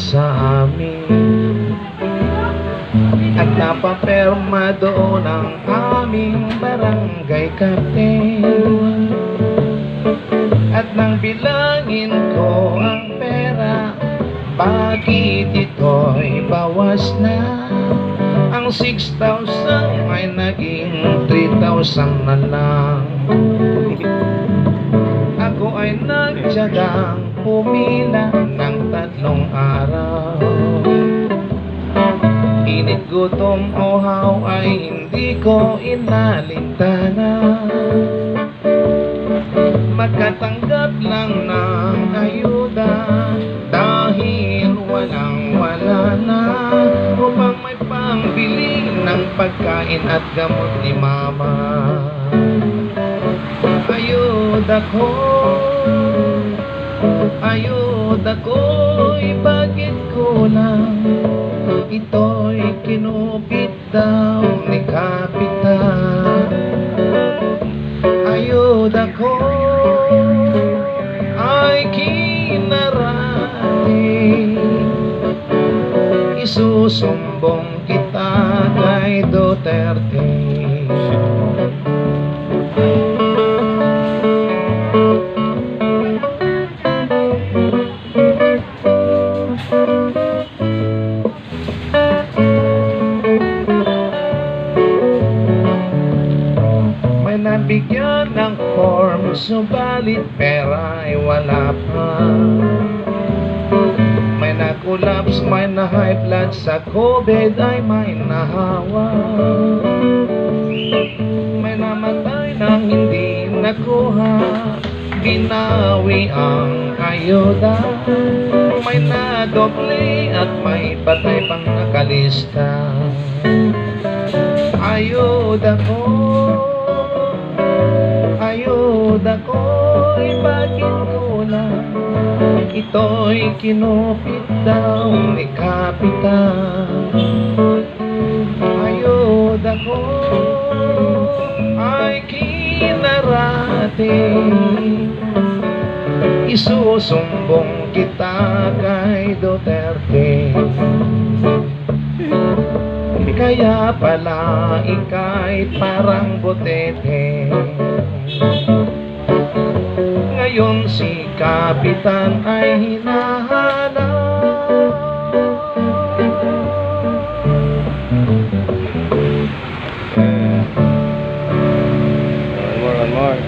sa amin. At napaperma doon ang aming barangay captain. At nang bilangin ko ang pera, bakit ito'y bawas na? Ang 6,000 ay naging 3,000 na lang. Ako ay nagtyagang pumila ng 3 araw. Init, gutom, uhaw ay hindi ko inalintana. Magkatanggap lang ng ayuda dahil walang-wala na upang may pangbili ng pagkain at gamot ni mama. Ayuda ko'y bakit kulang? Ito'y kinupit daw ni Kapitan. Ayuda ko ay kinarati, isusumbong kita kay Duterte. Nabigyan ng form, subalit pera ay wala pa. May na-collapse, may na-high blood, sa COVID ay may nahawa. May namatay nang hindi nakuha, binawi ang ayuda. May nadoble at may patay pang nakalista. Ayuda ko'y bakit kulang? Ito'y kinupit daw ni Kapitan. Ayuda ko ay kinarate, isusumbong kita kay Duterte. Kaya pala ika'y parang botete. Ngayon si Kapitan ay hinahanap. One more.